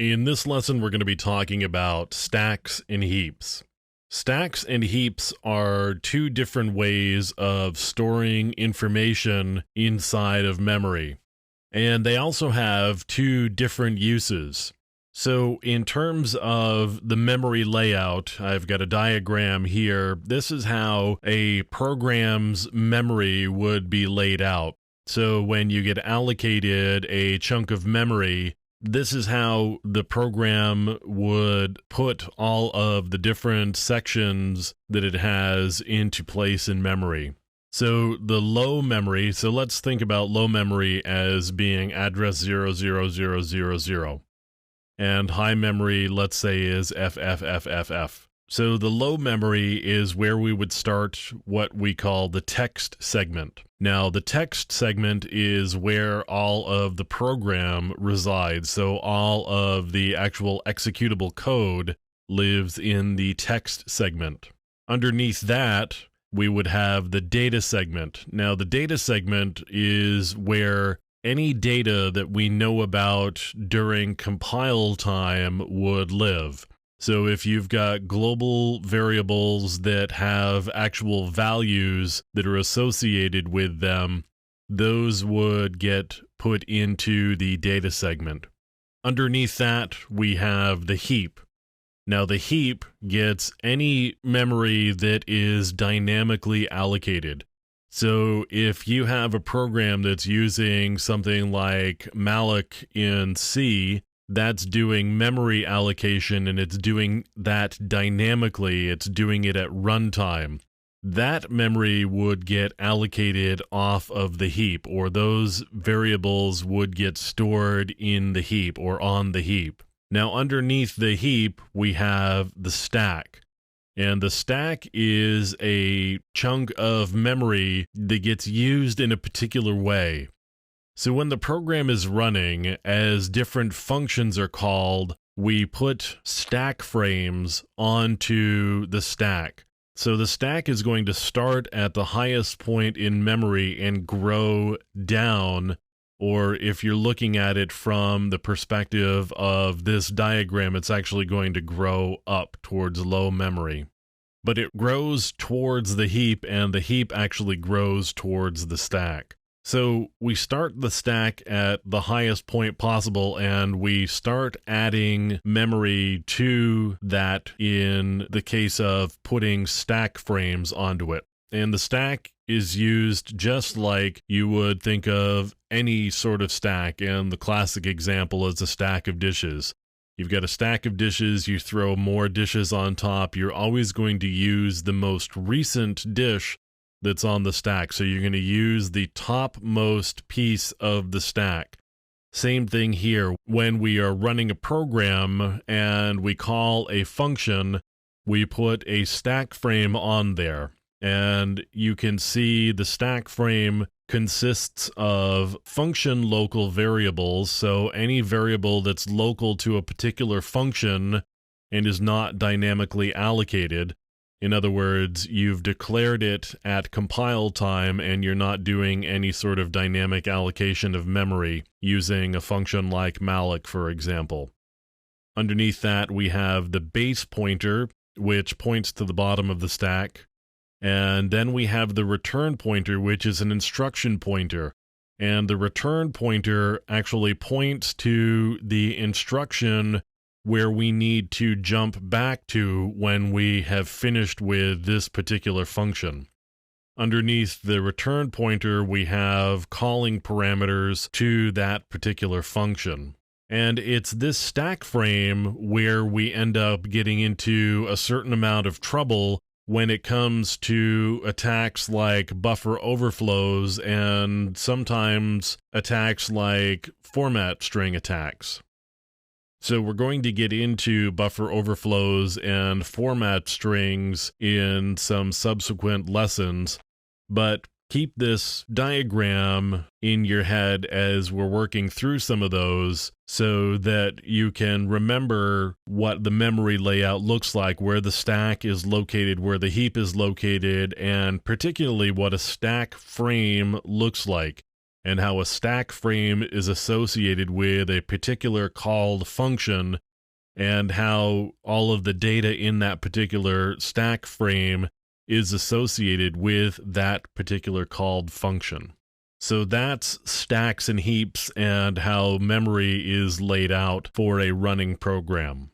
In this lesson, we're going to be talking about stacks and heaps. Stacks and heaps are two different ways of storing information inside of memory, and they also have two different uses. So in terms of the memory layout, I've got a diagram here. This is how a program's memory would be laid out. So when you get allocated a chunk of memory, this is how the program would put all of the different sections that it has into place in memory. So the low memory, so let's think about low memory as being address 00000. And high memory, let's say, is FFFFF. So the low memory is where we would start what we call the text segment. Now, the text segment is where all of the program resides. So all of the actual executable code lives in the text segment. Underneath that, we would have the data segment. Now, the data segment is where any data that we know about during compile time would live. So if you've got global variables that have actual values that are associated with them, those would get put into the data segment. Underneath that, we have the heap. Now, the heap gets any memory that is dynamically allocated. So if you have a program that's using something like malloc in C, that's doing memory allocation, and it's doing that dynamically. It's doing it at runtime. That memory would get allocated off of the heap, or those variables would get stored in the heap or on the heap. Now, underneath the heap, we have the stack. And the stack is a chunk of memory that gets used in a particular way. So when the program is running, as different functions are called, we put stack frames onto the stack. So the stack is going to start at the highest point in memory and grow down, or if you're looking at it from the perspective of this diagram, it's actually going to grow up towards low memory. But it grows towards the heap, and the heap actually grows towards the stack. So we start the stack at the highest point possible, and we start adding memory to that in the case of putting stack frames onto it. And the stack is used just like you would think of any sort of stack, and the classic example is a stack of dishes. You've got a stack of dishes, you throw more dishes on top, you're always going to use the most recent dish that's on the stack. So you're going to use the topmost piece of the stack. Same thing here. When we are running a program and we call a function, we put a stack frame on there. And you can see the stack frame consists of function local variables. So any variable that's local to a particular function and is not dynamically allocated. In other words, you've declared it at compile time and you're not doing any sort of dynamic allocation of memory using a function like malloc, for example. Underneath that, we have the base pointer, which points to the bottom of the stack. And then we have the return pointer, which is an instruction pointer. And the return pointer actually points to the instruction where we need to jump back to when we have finished with this particular function. Underneath the return pointer, we have calling parameters to that particular function. And it's this stack frame where we end up getting into a certain amount of trouble when it comes to attacks like buffer overflows and sometimes attacks like format string attacks. So we're going to get into buffer overflows and format strings in some subsequent lessons, but keep this diagram in your head as we're working through some of those so that you can remember what the memory layout looks like, where the stack is located, where the heap is located, and particularly what a stack frame looks like. and how a stack frame is associated with a particular called function, and how all of the data in that particular stack frame is associated with that particular called function. So that's stacks and heaps and how memory is laid out for a running program.